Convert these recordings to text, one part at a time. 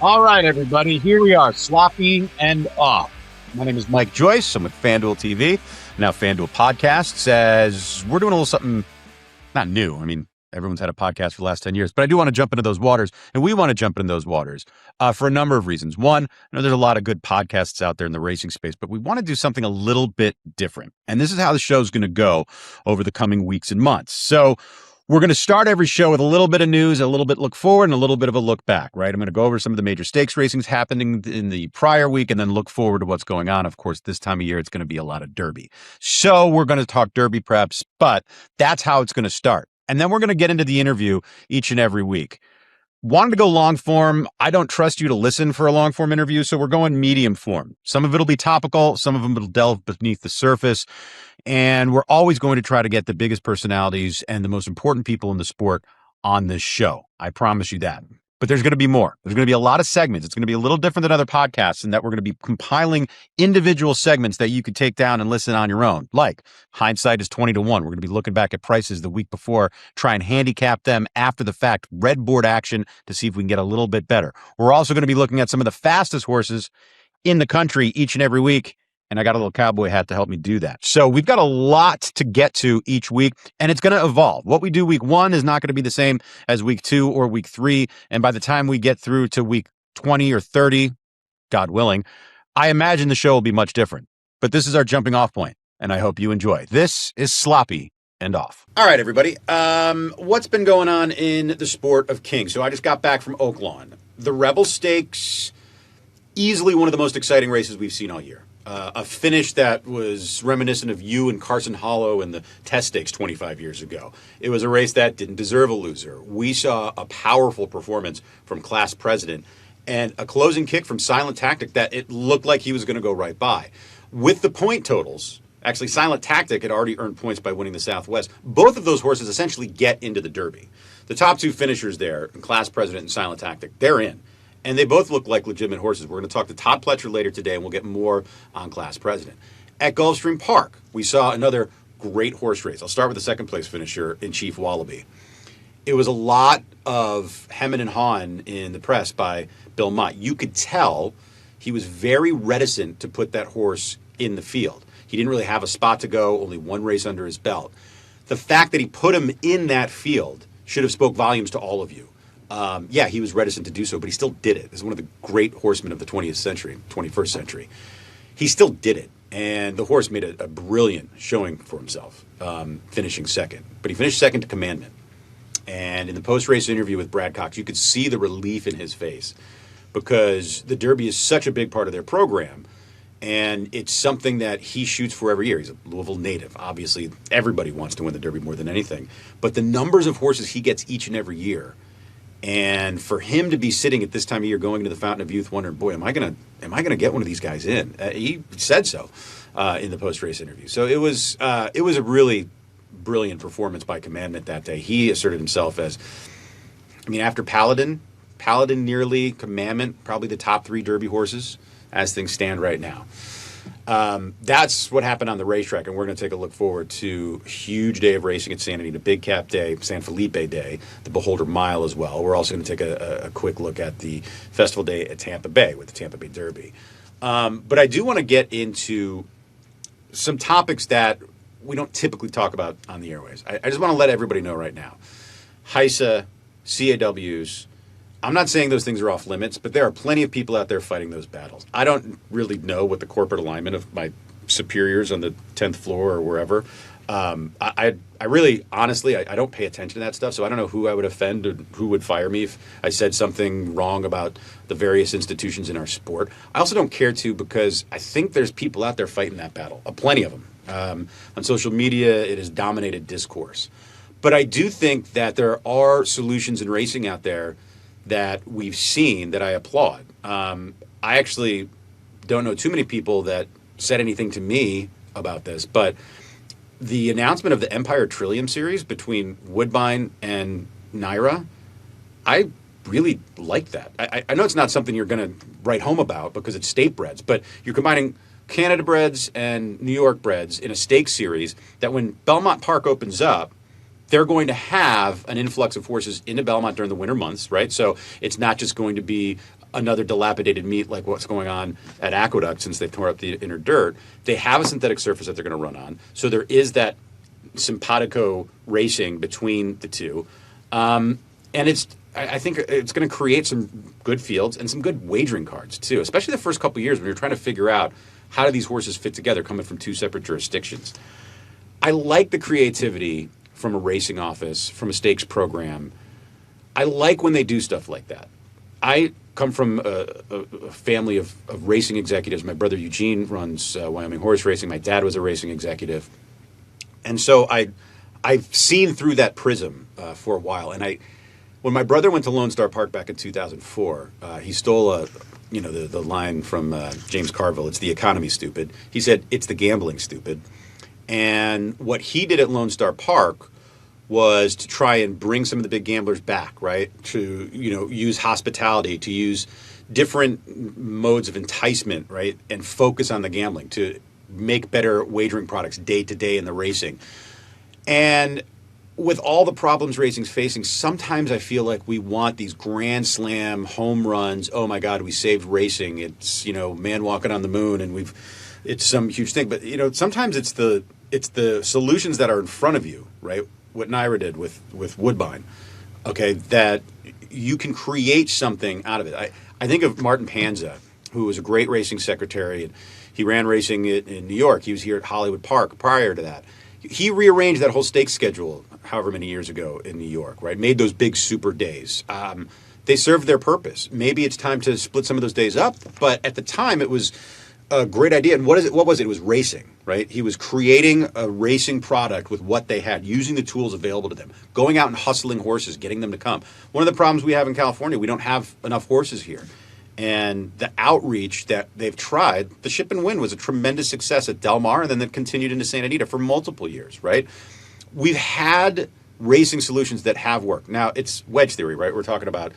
All right, everybody, here we are, sloppy and off. My name is Mike Joyce. I'm with FanDuel TV. Now FanDuel Podcast says we're doing a little something not new. I mean, everyone's had a podcast for the last 10 years, but I do want to jump into those waters, and we want to jump into those waters for a number of reasons. One, I know there's a lot of good podcasts out there in the racing space, but we want to do something a little bit different. And this is how the show's going to go over the coming weeks and months. So we're going to start every show with a little bit of news, a little bit look forward, and a little bit of a look back, right? I'm going to go over some of the major stakes racings happening in the prior week and then look forward to what's going on. Of course, this time of year, it's going to be a lot of Derby. So we're going to talk Derby preps, but that's how it's going to start. And then we're going to get into the interview each and every week. Wanted to go long form. I don't trust you to listen for a long form interview, so we're going medium form. Some of it'll be topical, some of them will delve beneath the surface, and we're always going to try to get the biggest personalities and the most important people in the sport on this show. I promise you that. But there's going to be more. There's going to be a lot of segments. It's going to be a little different than other podcasts in that we're going to be compiling individual segments that you could take down and listen on your own. Like Hindsight is 20 to 1. We're going to be looking back at prices the week before, try and handicap them after the fact, red board action to see if we can get a little bit better. We're also going to be looking at some of the fastest horses in the country each and every week. And I got a little cowboy hat to help me do that. So we've got a lot to get to each week, and it's going to evolve. What we do week 1 is not going to be the same as week 2 or week 3. And by the time we get through to week 20 or 30, God willing, I imagine the show will be much different. But this is our jumping off point, and I hope you enjoy. This is Sloppy and Off. All right, everybody. What's been going on in the sport of King? So I just got back from Oaklawn. The Rebel Stakes, easily one of the most exciting races we've seen all year. A finish that was reminiscent of you and Carson Hollow in the Test Stakes 25 years ago. It was a race that didn't deserve a loser. We saw a powerful performance from Class President and a closing kick from Silent Tactic that it looked like he was going to go right by. With the point totals, actually Silent Tactic had already earned points by winning the Southwest. Both of those horses essentially get into the Derby. The top two finishers there, Class President and Silent Tactic, they're in. And they both look like legitimate horses. We're going to talk to Todd Pletcher later today, and we'll get more on Class President. At Gulfstream Park, we saw another great horse race. I'll start with the second place finisher in Chief Wallaby. It was a lot of hemming and hawing in the press by Bill Mott. You could tell he was very reticent to put that horse in the field. He didn't really have a spot to go, only one race under his belt. The fact that he put him in that field should have spoke volumes to all of you. Yeah, he was reticent to do so, but he still did it. As one of the great horsemen of the 20th century, 21st century. He still did it, and the horse made a brilliant showing for himself, finishing second. But he finished second to Commandment. And in the post-race interview with Brad Cox, you could see the relief in his face because the Derby is such a big part of their program, and it's something that he shoots for every year. He's a Louisville native. Obviously, everybody wants to win the Derby more than anything. But the numbers of horses he gets each and every year, and for him to be sitting at this time of year going into the Fountain of Youth wondering, boy, am I gonna get one of these guys in? He said so in the post-race interview. So it was a really brilliant performance by Commandment that day. He asserted himself as, after Paladin nearly, Commandment, probably the top 3 Derby horses as things stand right now. That's what happened on the racetrack, and we're going to take a look forward to a huge day of racing at Santa Anita, Big Cap Day, San Felipe Day, the Beholder Mile as well. We're also going to take a quick look at the Festival Day at Tampa Bay with the Tampa Bay Derby. But I do want to get into some topics that we don't typically talk about on the airways. I just want to let everybody know right now. HISA, CAWs, I'm not saying those things are off limits, but there are plenty of people out there fighting those battles. I don't really know what the corporate alignment of my superiors on the 10th floor or wherever. I really, honestly, I don't pay attention to that stuff, so I don't know who I would offend or who would fire me if I said something wrong about the various institutions in our sport. I also don't care to because I think there's people out there fighting that battle, plenty of them. On social media, it has dominated discourse. But I do think that there are solutions in racing out there that we've seen that I applaud. I actually don't know too many people that said anything to me about this, but the announcement of the Empire Trillium series between Woodbine and Naira, I really like that. I know it's not something you're going to write home about because it's state breds, but you're combining Canada breds and New York breds in a stakes series that when Belmont Park opens up, they're going to have an influx of horses into Belmont during the winter months, right? So it's not just going to be another dilapidated meet like what's going on at Aqueduct since they've tore up the inner dirt. They have a synthetic surface that they're going to run on. So there is that simpatico racing between the two. And I think it's going to create some good fields and some good wagering cards too, especially the first couple of years when you're trying to figure out how do these horses fit together coming from two separate jurisdictions. I like the creativity from a racing office, from a stakes program. I like when they do stuff like that. I come from a family of racing executives. My brother Eugene runs Wyoming Horse Racing. My dad was a racing executive. And so I've seen through that prism for a while. And when my brother went to Lone Star Park back in 2004, he stole the line from James Carville, it's the economy, stupid. He said, it's the gambling, stupid. And what he did at Lone Star Park was to try and bring some of the big gamblers back, right? To, use hospitality, to use different modes of enticement, right? And focus on the gambling, to make better wagering products day to day in the racing. And with all the problems racing's facing, sometimes I feel like we want these grand slam home runs. Oh my God, we saved racing. It's, man walking on the moon and it's some huge thing. But, sometimes it's the solutions that are in front of you, right? What Naira did with Woodbine, okay, that you can create something out of it. I think of Martin Panza, who was a great racing secretary, and he ran racing in New York. He was here at Hollywood Park prior to that. He rearranged that whole stakes schedule however many years ago in New York, right? Made those big super days. They served their purpose. Maybe it's time to split some of those days up, but at the time it was a great idea. And what was it? It was racing, right? He was creating a racing product with what they had, using the tools available to them, going out and hustling horses, getting them to come. One of the problems we have in California, we don't have enough horses here. And the outreach that they've tried, the Ship and Win was a tremendous success at Del Mar, and then they've continued into Santa Anita for multiple years, right? We've had racing solutions that have worked. Now, it's wedge theory, right? We're talking about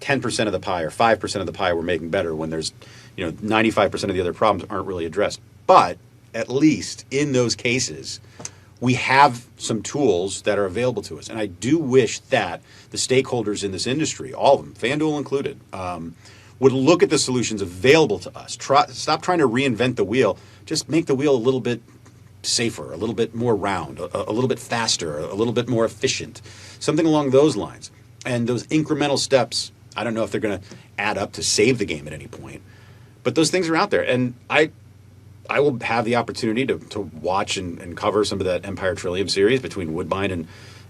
10% of the pie or 5% of the pie we're making better when there's 95% of the other problems aren't really addressed. But at least in those cases, we have some tools that are available to us. And I do wish that the stakeholders in this industry, all of them, FanDuel included, would look at the solutions available to us. Stop trying to reinvent the wheel. Just make the wheel a little bit safer, a little bit more round, a little bit faster, a little bit more efficient, something along those lines. And those incremental steps, I don't know if they're going to add up to save the game at any point, but those things are out there. And I will have the opportunity to watch and cover some of that Empire Trillium series between Woodbine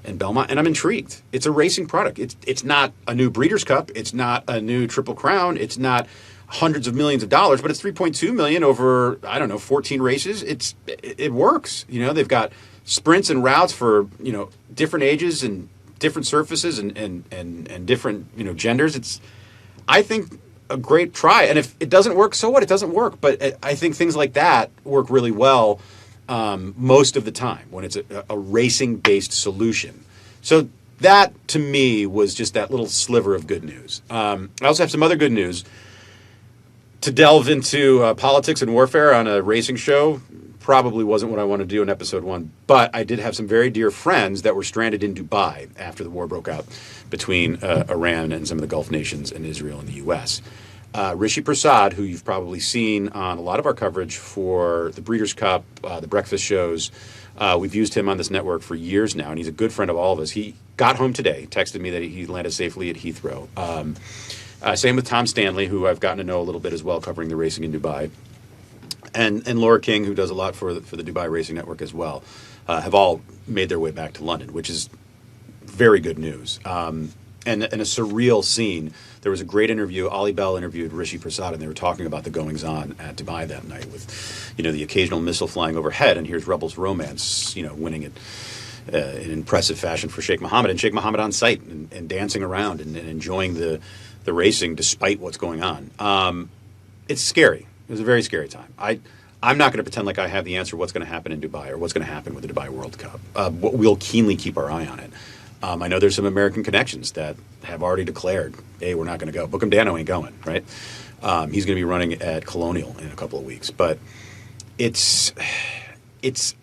and Belmont, and I'm intrigued. It's a racing product. It's not a new Breeders' Cup. It's not a new Triple Crown. It's not hundreds of millions of dollars, but it's $3.2 million over, 14 races. It works. They've got sprints and routes for, different ages and different surfaces and different, genders. It's, I think, a great try. And if it doesn't work, so what? It doesn't work. But I think things like that work really well most of the time when it's a racing-based solution. So that, to me, was just that little sliver of good news. I also have some other good news. To delve into politics and warfare on a racing show probably wasn't what I wanted to do in episode 1, but I did have some very dear friends that were stranded in Dubai after the war broke out between Iran and some of the Gulf nations and Israel and the U.S. Rishi Prasad, who you've probably seen on a lot of our coverage for the Breeders' Cup, the breakfast shows. We've used him on this network for years now, and he's a good friend of all of us. He got home today, texted me that he landed safely at Heathrow. Same with Tom Stanley, who I've gotten to know a little bit as well, covering the racing in Dubai. And Laura King, who does a lot for the Dubai Racing Network as well, have all made their way back to London, which is very good news. And a surreal scene. There was a great interview. Ali Bell interviewed Rishi Prasad, and they were talking about the goings-on at Dubai that night with, the occasional missile flying overhead, and here's Rebels Romance, winning it in impressive fashion for Sheikh Mohammed, and Sheikh Mohammed on site and dancing around and enjoying the racing despite what's going on. It's scary. It was a very scary time. I'm not going to pretend like I have the answer what's going to happen in Dubai or what's going to happen with the Dubai World Cup. We'll keenly keep our eye on it. I know there's some American connections that have already declared, hey, we're not going to go. Book'em Dano ain't going, right? He's going to be running at Colonial in a couple of weeks. But it's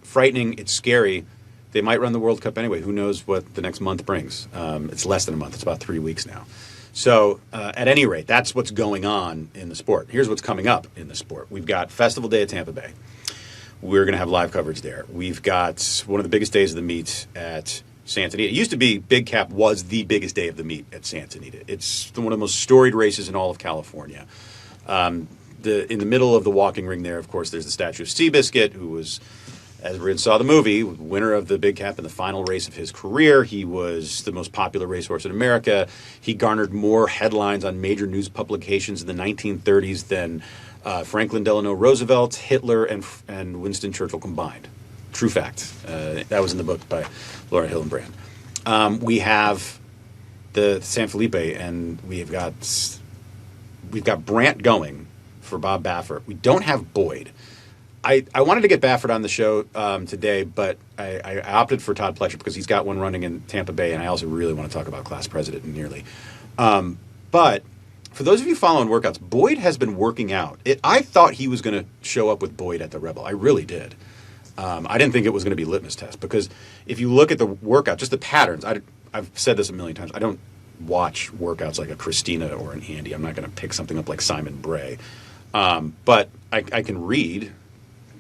frightening. It's scary. They might run the World Cup anyway. Who knows what the next month brings? It's less than a month. It's about 3 weeks now. So at any rate, that's what's going on in the sport. Here's what's coming up in the sport. We've got Festival Day at Tampa Bay. We're going to have live coverage there. We've got one of the biggest days of the meet at Santa Anita. It used to be Big Cap was the biggest day of the meet at Santa Anita. It's one of the most storied races in all of California. In the middle of the walking ring there, of course, there's the statue of Seabiscuit, who was, as everyone saw the movie, winner of the Big Cap in the final race of his career. He was the most popular racehorse in America. He garnered more headlines on major news publications in the 1930s than Franklin Delano Roosevelt, Hitler, and Winston Churchill combined. True fact. That was in the book by Laura Hillenbrand. We have the San Felipe, and we've got Brandt going for Bob Baffert. We don't have Boyd. I wanted to get Baffert on the show today, but I opted for Todd Pletcher because he's got one running in Tampa Bay, and I also really want to talk about Class President and Nearly. But for those of you following workouts, Boyd has been working out. I thought he was going to show up with Boyd at the Rebel. I really did. I didn't think it was going to be a litmus test because if you look at the workout, just the patterns, I've said this a million times, I don't watch workouts like a Christina or an Andy. I'm not going to pick something up like Simon Bray. But I can read,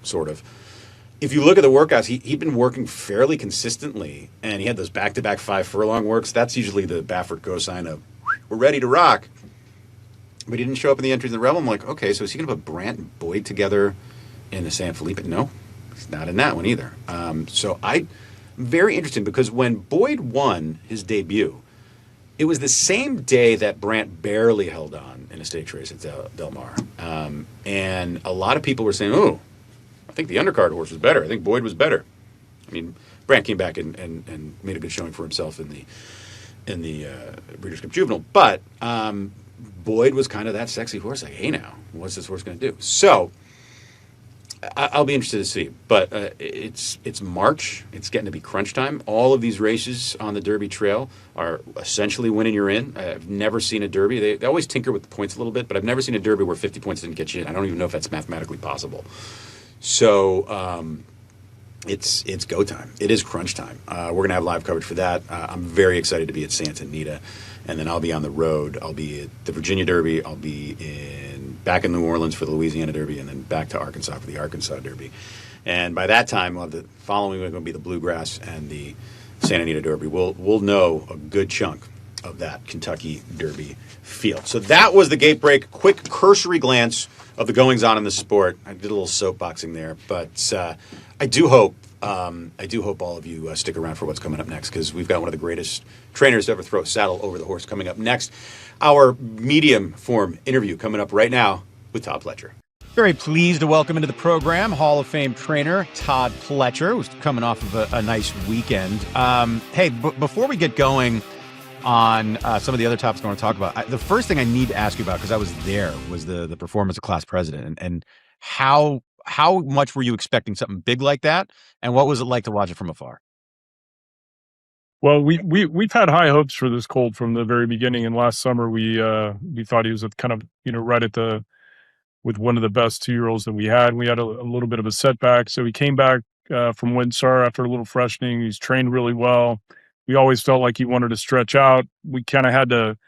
sort of. If you look at the workouts, he'd been working fairly consistently, and he had those back-to-back 5 furlong works. That's usually the Baffert go sign of, we're ready to rock. But he didn't show up in the entries in the Rebel. I'm like, okay, so is he going to put Brandt and Boyd together in the San Felipe? No, he's not in that one either. So I'm very interested because when Boyd won his debut, it was the same day that Brandt barely held on in a stakes race at Del Mar. And a lot of people were saying, oh, I think the undercard horse was better. I think Boyd was better. I mean, Brandt came back and made a good showing for himself in the Breeders' Cup Juvenile. But Boyd was kind of that sexy horse. Like, hey now, what's this horse going to do? So I'll be interested to see. But it's March. It's getting to be crunch time. All of these races on the Derby Trail are essentially winning you're in. I've never seen a Derby. They always tinker with the points a little bit, but I've never seen a Derby where 50 points didn't get you in. I don't even know if that's mathematically possible. So it's go time. It is crunch time. We're going to have live coverage for that. I'm very excited to be at Santa Anita, and then I'll be on the road. I'll be at the Virginia Derby. I'll be back in New Orleans for the Louisiana Derby, and then back to Arkansas for the Arkansas Derby. And by that time, we'll have the following week will be the Bluegrass and the Santa Anita Derby. We'll know a good chunk of that Kentucky Derby field. So that was the gate break. Quick cursory glance of the goings on in the sport. I did a little soapboxing there, but I do hope all of you stick around for what's coming up next because we've got one of the greatest trainers to ever throw a saddle over the horse coming up next. Our medium form interview coming up right now with Todd Pletcher. Very pleased to welcome into the program Hall of Fame trainer Todd Pletcher, who's coming off of a nice weekend. Hey, before we get going on some of the other topics I want to talk about, the first thing I need to ask you about, because I was there, was the performance of Class President and how much were you expecting something big like that, and what was it like to watch it from afar? Well, we've had high hopes for this colt from the very beginning, and last summer we thought he was at kind of right at with one of the best 2-year-olds that we had. We had a little bit of a setback, so he came back from Windsor after a little freshening. He's trained really well. We always felt like he wanted to stretch out. We kind of had to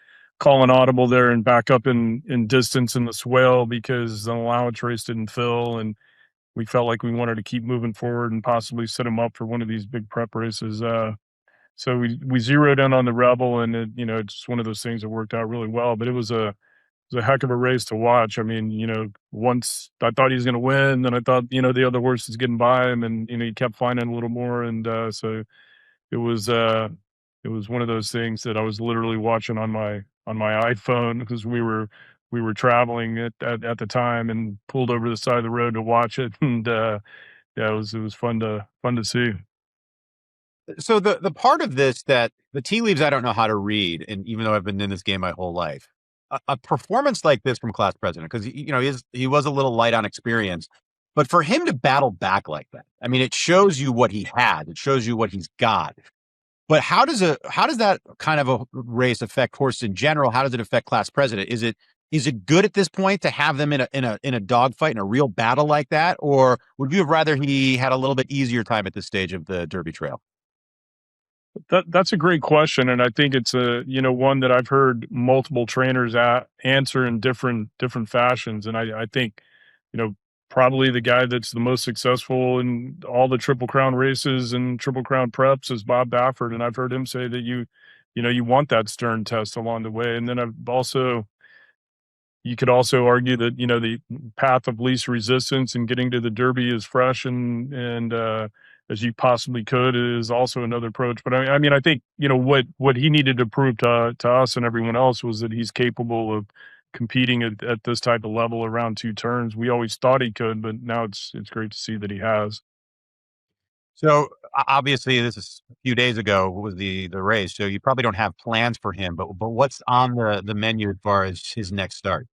call an audible there and back up in distance in the swale because the allowance race didn't fill, and we felt like we wanted to keep moving forward and possibly set him up for one of these big prep races. So we zeroed in on the Rebel, and it's just one of those things that worked out really well. But it was a heck of a race to watch. I mean, once I thought he was going to win, then I thought the other horse was getting by him, and he kept finding a little more, and so it was one of those things that I was literally watching on my iPhone because we were traveling at the time and pulled over the side of the road to watch it, and yeah, it was fun to see. So the part of this that the tea leaves I don't know how to read, and even though I've been in this game my whole life, a performance like this from Class President, because he was a little light on experience, but for him to battle back like that, I mean, it shows you what he had, it shows you what he's got. But how does that kind of a race affect horses in general? How does it affect Class President? Is it good at this point to have them in a dogfight in a real battle like that, or would you have rather he had a little bit easier time at this stage of the Derby Trail? That's a great question, and I think it's a one that I've heard multiple trainers answer in different fashions, and I think you know probably the guy that's the most successful in all the Triple Crown races and Triple Crown preps is Bob Baffert, and I've heard him say that you want that stern test along the way, and then I've also you could also argue that, the path of least resistance and getting to the Derby as fresh and as you possibly could is also another approach. But I mean, I think, what he needed to prove to us and everyone else was that he's capable of competing at this type of level around 2 turns. We always thought he could, but now it's great to see that he has. So obviously, this is a few days ago was the race. So you probably don't have plans for him, but what's on the menu as far as his next start?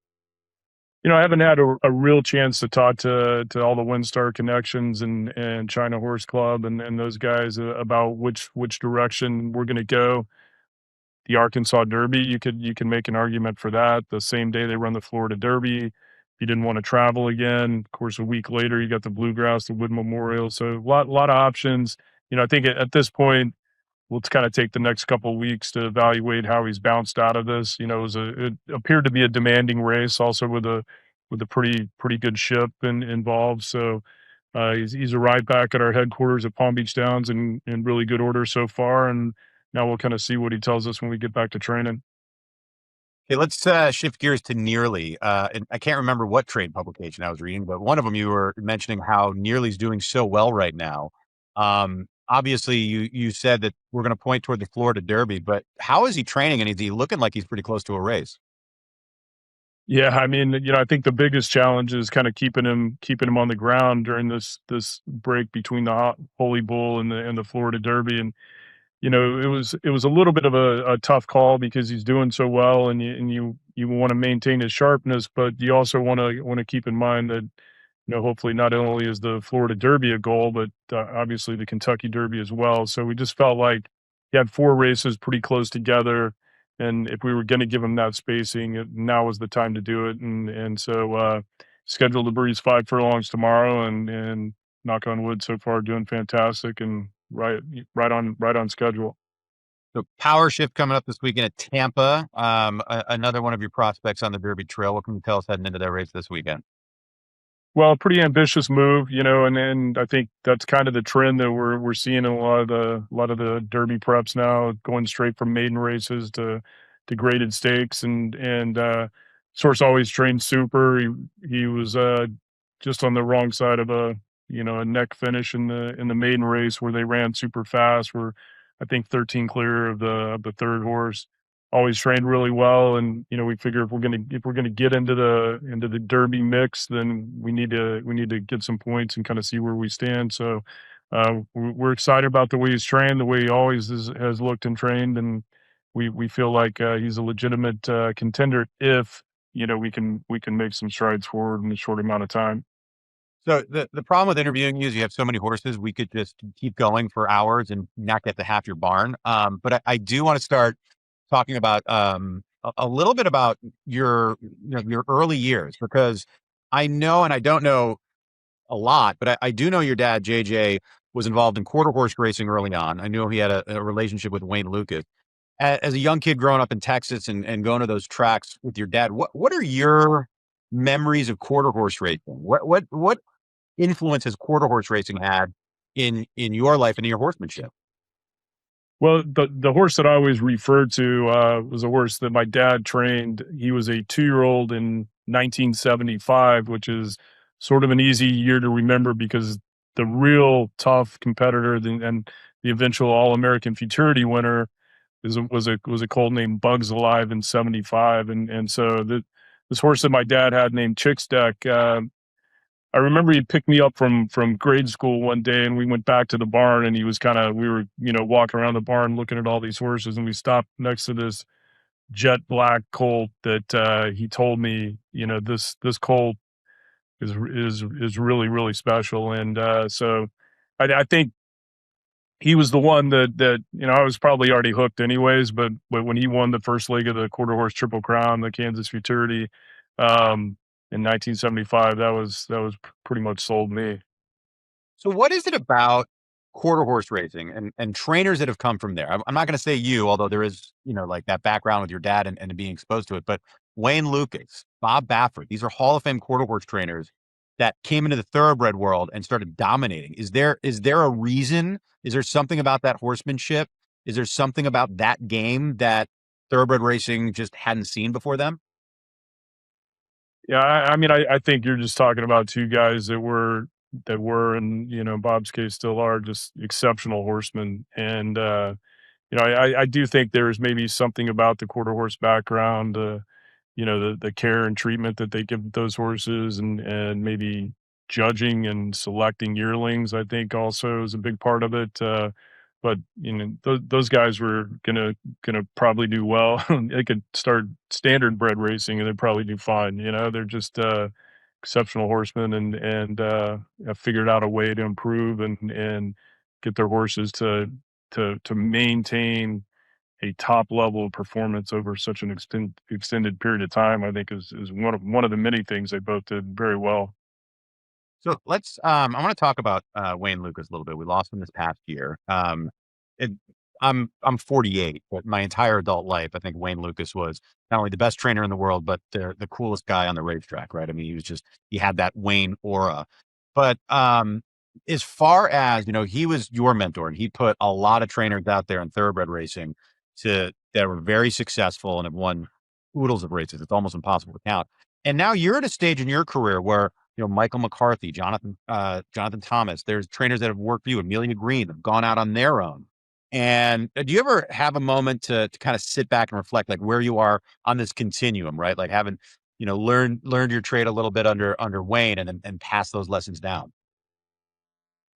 I haven't had a real chance to talk to all the WinStar connections and China Horse Club and those guys about which direction we're going to go. The Arkansas Derby, you can make an argument for that. The same day they run the Florida Derby, if you didn't want to travel again. Of course, a week later you got the Bluegrass, the Wood Memorial. So a lot of options. I think at this point let's kind of take the next couple of weeks to evaluate how he's bounced out of this. It appeared to be a demanding race, also with a pretty good ship involved. So he's arrived back at our headquarters at Palm Beach Downs in really good order so far, and now we'll kind of see what he tells us when we get back to training. Okay, let's shift gears to Nearly. And I can't remember what trade publication I was reading, but one of them you were mentioning how Nearly's doing so well right now. Obviously, you said that we're going to point toward the Florida Derby, but how is he training, and is he looking like he's pretty close to a race? Yeah, I mean, I think the biggest challenge is kind of keeping him on the ground during this break between the Holy Bull and the Florida Derby. And it was a little bit of a tough call because he's doing so well, and you want to maintain his sharpness, but you also want to keep in mind that hopefully not only is the Florida Derby a goal, but obviously the Kentucky Derby as well. So we just felt like he had 4 races pretty close together, and if we were going to give him that spacing, now was the time to do it. And so scheduled to breeze 5 furlongs tomorrow, and knock on wood, so far doing fantastic and right on schedule. So Power Shift coming up this weekend at Tampa. Another one of your prospects on the Derby Trail. What can you tell us heading into that race this weekend? Well, pretty ambitious move, and I think that's kind of the trend that we're seeing in a lot of the Derby preps now, going straight from maiden races to graded stakes, and Source always trained super. He was just on the wrong side of a neck finish in the maiden race where they ran super fast. We're I think 13 clear of the third horse. Always trained really well, and we figure if we're gonna get into the Derby mix, then we need to get some points and kind of see where we stand. So we're excited about the way he's trained, the way he always has looked and trained, and we feel like he's a legitimate contender if we can make some strides forward in a short amount of time. So the problem with interviewing you is you have so many horses. We could just keep going for hours and not get to half your barn. But I do want to start talking about a little bit about your early years, because I know, and I don't know a lot, but I do know your dad JJ was involved in quarter horse racing early on. I knew he had a relationship with Wayne Lucas. As a young kid growing up in Texas and going to those tracks with your dad, what are your memories of quarter horse racing? What influence has quarter horse racing had in your life and in your horsemanship? Well, the horse that I always referred to was a horse that my dad trained. He was a 2-year-old in 1975, which is sort of an easy year to remember because the real tough competitor and the eventual All American Futurity winner was a colt named Bugs Alive in '75, and so this horse that my dad had named Chicksteck. I remember he picked me up from grade school one day, and we went back to the barn, and he was we were walking around the barn looking at all these horses, and we stopped next to this jet black colt that he told me, this colt is really special, and so I think he was the one that I was probably already hooked anyways, but when he won the first leg of the quarter horse Triple Crown, the Kansas Futurity, um, in 1975, that was pretty much sold me. So what is it about? quarter horse racing and trainers that have come from there. I'm not going to say you, although there is, like that background with your dad and being exposed to it, but Wayne Lucas, Bob Baffert, these are Hall of Fame quarter horse trainers that came into the thoroughbred world and started dominating. Is there a reason? Is there something about that horsemanship? Is there something about that game that thoroughbred racing just hadn't seen before them? Yeah, I mean, I think you're just talking about two guys that were, and Bob's case still are, just exceptional horsemen. And I do think there's maybe something about the quarter horse background, the care and treatment that they give those horses, and maybe judging and selecting yearlings, I think also is a big part of it. But those guys were gonna probably do well. They could start standard bred racing and they'd probably do fine. They're just exceptional horsemen, and have figured out a way to improve and get their horses to maintain a top level of performance over such an extended period of time. I think is one of the many things they both did very well. So let's. I want to talk about Wayne Lucas a little bit. We lost him this past year. It, I'm 48, but my entire adult life, I think Wayne Lucas was not only the best trainer in the world, but the coolest guy on the racetrack. Right? I mean, he had that Wayne aura. But as far as he was your mentor, and he put a lot of trainers out there in thoroughbred racing that were very successful and have won oodles of races. It's almost impossible to count. And now you're at a stage in your career where Michael McCarthy, Jonathan Thomas. There's trainers that have worked for you. Amelia Green have gone out on their own. And do you ever have a moment to kind of sit back and reflect, like where you are on this continuum, right? Like having learned your trade a little bit under Wayne, and pass those lessons down.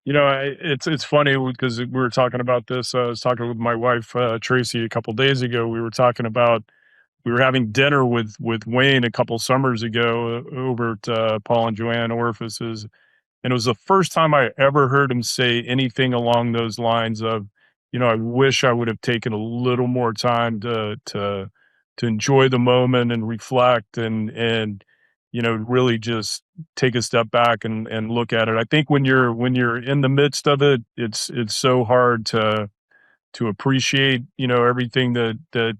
It's funny because we were talking about this. I was talking with my wife Tracy a couple days ago. We were having dinner with Wayne a couple summers ago over at Paul and Joanne Orifice's, and it was the first time I ever heard him say anything along those lines of, I wish I would have taken a little more time to enjoy the moment and reflect and really just take a step back and look at it. I think when you're in the midst of it, it's so hard to appreciate everything that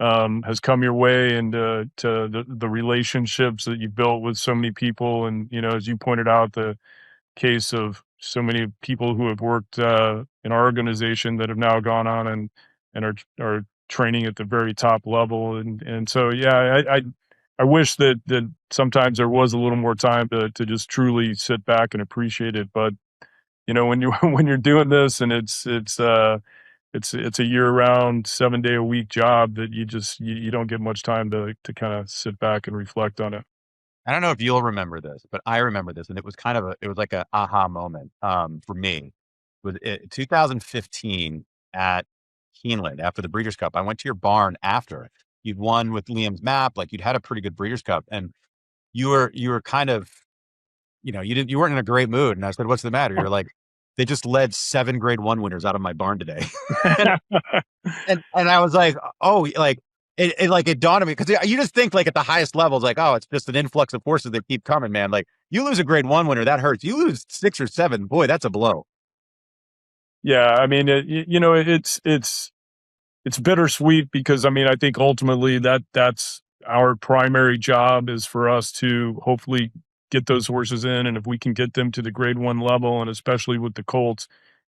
has come your way, and to the relationships that you built with so many people. And as you pointed out, the case of so many people who have worked in our organization that have now gone on and are training at the very top level. And so yeah, I wish that sometimes there was a little more time to just truly sit back and appreciate it. But when you when you're doing this, and it's a year-round, 7-day-a-week job, that you don't get much time to kind of sit back and reflect on it. I don't know if you'll remember this, but I remember this, and it was it was like a aha moment for me. With 2015 at Keeneland after the Breeders' Cup, I went to your barn after you'd won with Liam's Map, like you'd had a pretty good Breeders' Cup, and you were kind of, you weren't in a great mood. And I said, "What's the matter?" You're like, "They just led 7 Grade 1 winners out of my barn today," and I was like, "Oh, like." It dawned on me, because you just think like at the highest levels, like, oh, it's just an influx of horses that keep coming, man. Like you lose a Grade 1 winner, that hurts. You lose 6 or 7, boy, that's a blow. Yeah, I mean, it's bittersweet, because I mean, I think ultimately that's our primary job, is for us to hopefully get those horses in, and if we can get them to the Grade 1 level, and especially with the colts,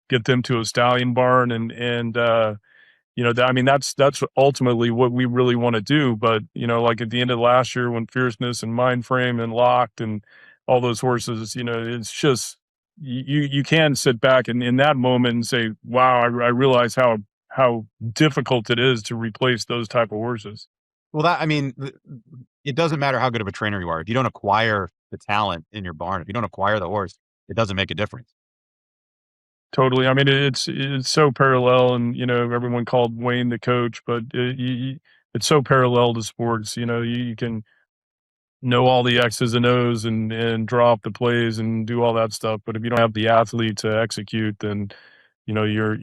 get them to a stallion barn, and I mean, that's ultimately what we really want to do. But like at the end of last year, when Fierceness and Mindframe and Locked and all those horses, it's just you can sit back and in that moment and say, wow, I realize how difficult it is to replace those type of horses. Well, I mean, it doesn't matter how good of a trainer you are. If you don't acquire the talent in your barn, if you don't acquire the horse, it doesn't make a difference. Totally. I mean, it's so parallel, and everyone called Wayne the coach, but it's so parallel to sports. You can know all the X's and O's and draw up the plays and do all that stuff, but if you don't have the athlete to execute, then you're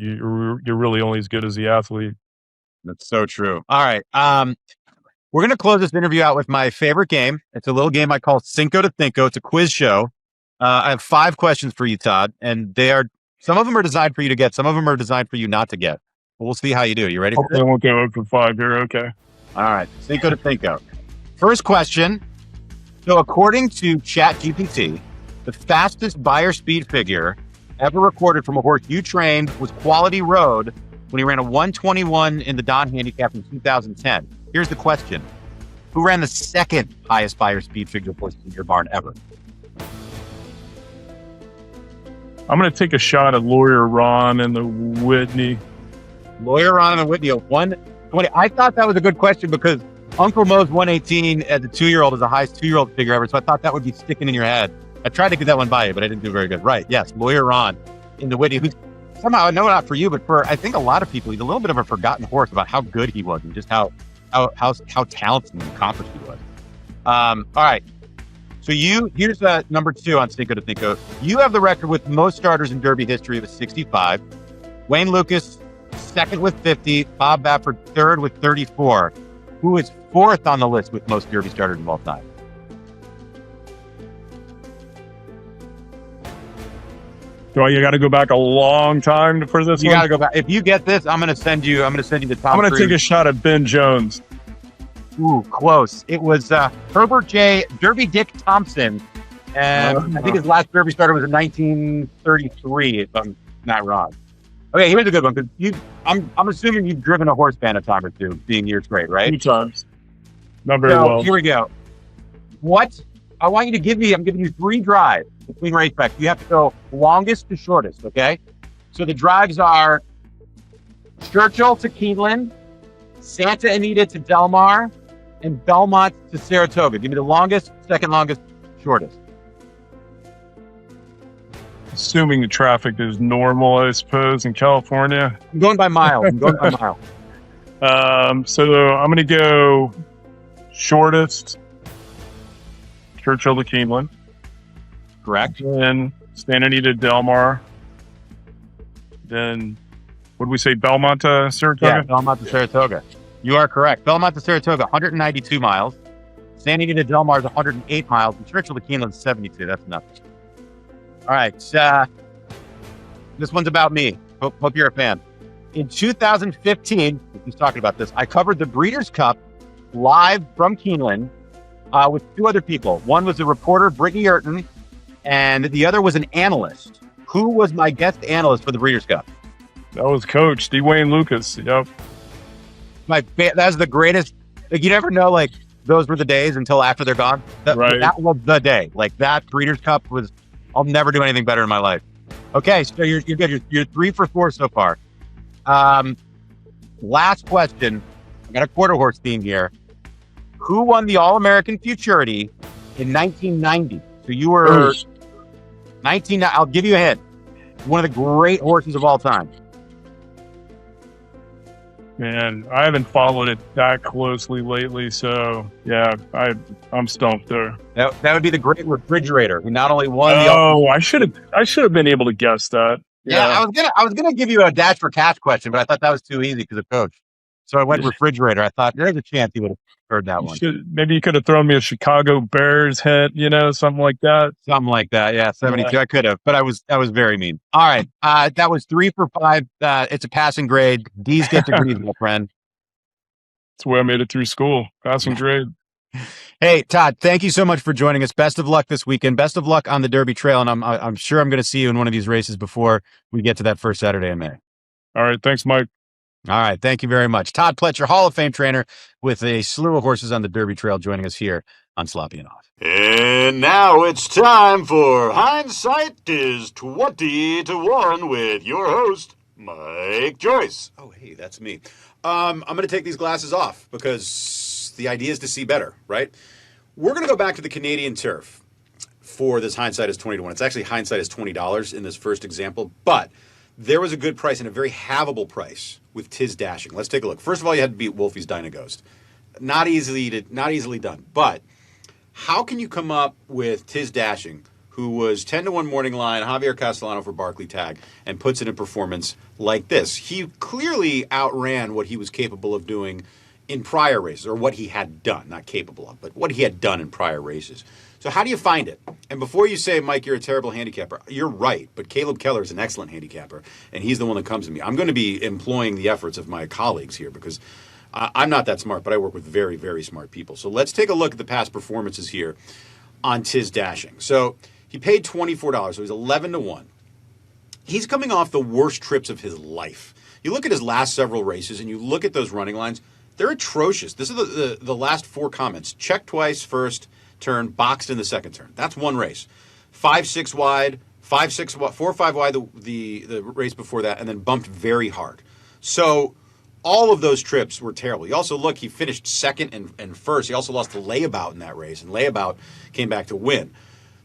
really only as good as the athlete. That's so true. All right. We're going to close this interview out with my favorite game. It's a little game I call Cinco de Cinco. It's a quiz show. I have 5 questions for you, Todd, and they are Some of them are designed for you to get. Some of them are designed for you not to get. But we'll see how you do. You ready for Hopefully this? I won't go 0 for 5 here. Okay. All right. Cinco de Cinco. First question. So according to ChatGPT, the fastest buyer speed figure ever recorded from a horse you trained was Quality Road when he ran a 121 in the Don Handicap in 2010. Here's the question. Who ran the second highest buyer speed figure horse in your barn ever? I'm going to take a shot at Lawyer Ron and the Whitney. Lawyer Ron and the Whitney, 120. I thought that was a good question because Uncle Mo's 118 as a 2-year-old is the highest 2-year-old figure ever. So I thought that would be sticking in your head. I tried to get that one by you, but I didn't do very good. Right. Yes. Lawyer Ron in the Whitney, who's somehow, no, not for you, but for, I think a lot of people, he's a little bit of a forgotten horse about how good he was and just how talented and accomplished he was. All right. So here's number 2 on Cinco de Cinco. You have the record with most starters in Derby history with 65. Wayne Lucas, second with 50. Bob Baffert, third with 34. Who is fourth on the list with most Derby starters of all time? So you got to go back a long time for this. You got to go back. If you get this, I'm going to send you the top. I'm going to take a shot at Ben Jones. Ooh, close. It was Herbert J. Derby Dick Thompson, and I think his last Derby starter was in 1933, if I'm not wrong. Okay, here's a good one because I'm assuming you've driven a horse band a time or two, being your trade, right? 2 times. Not very well. Here we go. What I want you to give me, I'm giving you 3 drives between racetracks. You have to go longest to shortest, okay? So the drives are Churchill to Keeneland, Santa Anita to Del Mar, and Belmont to Saratoga. Give me the longest, second longest, shortest. Assuming the traffic is normal, I suppose, in California. I'm going by miles. So I'm going to go shortest, Churchill to Keeneland. Correct. Then Santa Anita to Del Mar. Then, what did we say, Belmont to Saratoga? Yeah, Belmont to Saratoga. You are correct. Belmont to Saratoga, 192 miles. Santa Anita to Del Mar is 108 miles. And Churchill to Keeneland is 72. That's nothing. All right. This one's about me. Hope you're a fan. In 2015, he's talking about this, I covered the Breeders' Cup live from Keeneland with 2 other people. One was a reporter, Brittany Urton, and the other was an analyst. Who was my guest analyst for the Breeders' Cup? That was Coach Wayne Lucas. Yep. That's the greatest. Like, you never know, like, those were the days until after they're gone. Right. That was the day. Like, that Breeders' Cup was, I'll never do anything better in my life. Okay, so you're good. You're 3 for 4 so far. Last question. I got a quarter horse theme here. Who won the All-American Futurity in 1990? So you were 19. I'll give you a hint. One of the great horses of all time. Man, I haven't followed it that closely lately, so yeah, I'm stumped there. That would be the Great Refrigerator, who not only won the. Oh, I should have been able to guess that. Yeah, I was gonna give you a dash for cash question, but I thought that was too easy because of Coach. So I went Refrigerator. I thought there's a chance he would have heard that one. Maybe you could have thrown me a Chicago Bears hint, something like that. Something like that. Yeah, 72. Yeah. I could have, but I was very mean. All right, that was 3 for 5. It's a passing grade. D's get degrees, my friend. That's the way I made it through school. Passing grade. Hey, Todd, thank you so much for joining us. Best of luck this weekend. Best of luck on the Derby Trail, and I'm sure I'm going to see you in one of these races before we get to that first Saturday in May. All right, thanks, Mike. All right, thank you very much. Todd Pletcher, Hall of Fame trainer with a slew of horses on the Derby Trail, joining us here on Sloppy and Off. And now it's time for Hindsight is 20 to 1 with your host, Mike Joyce. Oh, hey, that's me. I'm going to take these glasses off because the idea is to see better, right? We're going to go back to the Canadian turf for this Hindsight is 20 to 1. It's actually Hindsight is $20 in this first example, but there was a good price and a very havable price with Tiz Dashing. Let's take a look. First of all, you had to beat Wolfie's Dynaghost. Not easily done. But how can you come up with Tiz Dashing, who was 10 to 1 morning line, Javier Castellano for Barclay Tag, and puts it in performance like this? He clearly outran what he was capable of doing in prior races, or what he had done, not capable of, but what he had done in prior races. So how do you find it? And before you say, Mike, you're a terrible handicapper, you're right, but Caleb Keller is an excellent handicapper, and he's the one that comes to me. I'm going to be employing the efforts of my colleagues here because I'm not that smart, but I work with very, very smart people. So let's take a look at the past performances here on Tiz Dashing. So he paid $24, so he's 11-1. He's coming off the worst trips of his life. You look at his last several races, and you look at those running lines, they're atrocious. This is the last four comments. Check twice first turn, boxed in the second turn. That's one race. 5-6 wide, 4-5 wide the race before that, and then bumped very hard. So all of those trips were terrible. You also look, he finished second and first. He also lost to Layabout in that race, and Layabout came back to win.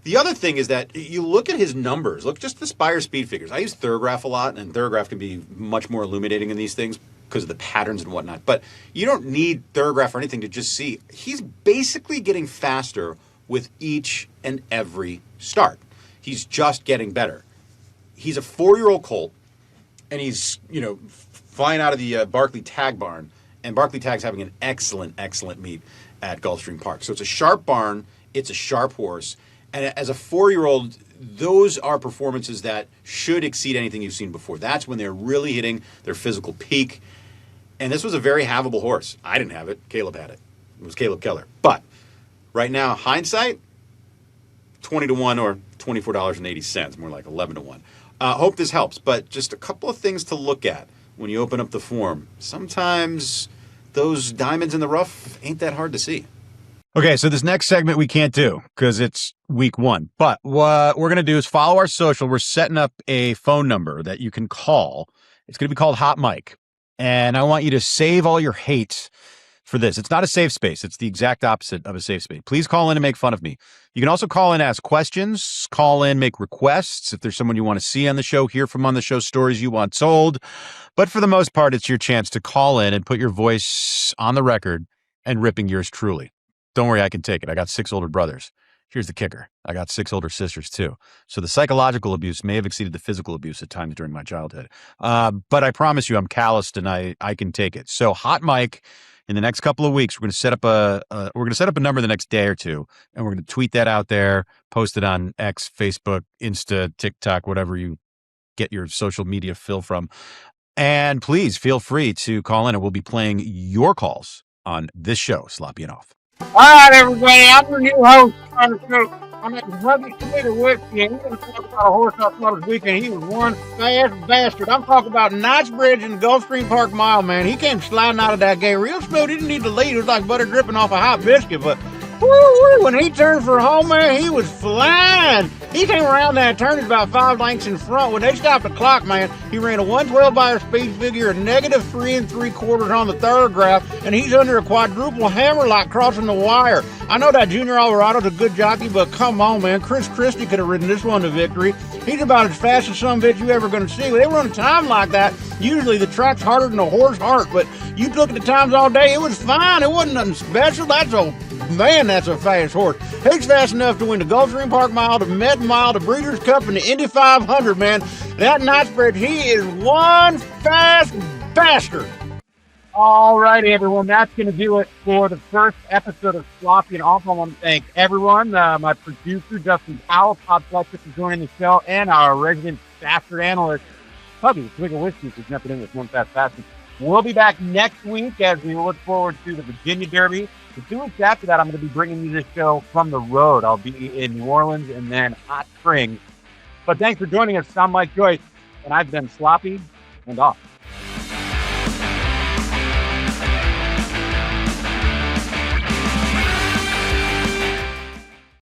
The other thing is that you look at his numbers. Look just the Spire speed figures. I use Thorograph a lot, and Thorograph can be much more illuminating in these things because of the patterns and whatnot. But you don't need Thorograph or anything to just see. He's basically getting faster with each and every start. He's just getting better. He's a 4-year-old colt, and he's, flying out of the Barkley Tag Barn, and Barkley Tag's having an excellent, excellent meet at Gulfstream Park. So it's a sharp barn, it's a sharp horse, and as a 4-year-old, those are performances that should exceed anything you've seen before. That's when they're really hitting their physical peak. And this was a very havable horse. I didn't have it. Caleb had it. It was Caleb Keller. But right now, hindsight, 20-1 or $24.80, more like 11-1. Hope this helps. But just a couple of things to look at when you open up the form. Sometimes those diamonds in the rough ain't that hard to see. Okay, so this next segment we can't do because it's week 1. But what we're going to do is follow our social. We're setting up a phone number that you can call. It's going to be called Hot Mike. And I want you to save all your hate for this. It's not a safe space. It's the exact opposite of a safe space. Please call in and make fun of me. You can also call in, ask questions, call in, make requests. If there's someone you want to see on the show, hear from on the show, stories you want told. But for the most part, it's your chance to call in and put your voice on the record and ripping yours truly. Don't worry, I can take it. I got 6 older brothers. Here's the kicker. I got 6 older sisters, too. So the psychological abuse may have exceeded the physical abuse at times during my childhood. But I promise you, I'm calloused and I can take it. So Hot Mike, in the next couple of weeks, we're going to set up a number the next day or two, and we're going to tweet that out there, post it on X, Facebook, Insta, TikTok, whatever you get your social media fill from. And please feel free to call in, and we'll be playing your calls on this show, Sloppy and Off. All right, everybody, I'm your new host on the show. I'm at the Rugged Committee with you, and we're going to talk about a horse I thought this weekend. He was one fast bastard. I'm talking about Knightsbridge in the Gulfstream Park Mile, man. He came sliding out of that gate real smooth. He didn't need to lead. It was like butter dripping off a hot biscuit, but when he turned for home, man, he was flying. He came around that turn at about 5 lengths in front. When they stopped the clock, man, he ran a 112 by a speed figure, a negative 3 3/4 on the Thorograph, and he's under a quadruple hammerlock crossing the wire. I know that Junior Alvarado's a good jockey, but come on, man. Chris Christie could have ridden this one to victory. He's about as fast as some bitch you ever going to see. When they run a time like that, usually the track's harder than a horse heart, but you look at the times all day, it was fine. It wasn't nothing special. That's a fast horse. He's fast enough to win the Gulfstream Park Mile, the Met Mile, the Breeders' Cup, and the Indy 500, man. That Knightsbridge, he is one fast bastard. All right, everyone, that's going to do it for the first episode of Sloppy and Off. I want to thank everyone, my producer, Justin Powell, Todd Pletcher for joining the show, and our resident bastard analyst, Hubby, Twiggle Whiskey, who's jumping in with one fast bastard. We'll be back next week as we look forward to the Virginia Derby. The 2 weeks after that, I'm going to be bringing you this show from the road. I'll be in New Orleans and then Hot Springs. But thanks for joining us. I'm Mike Joyce, and I've been Sloppy and Off.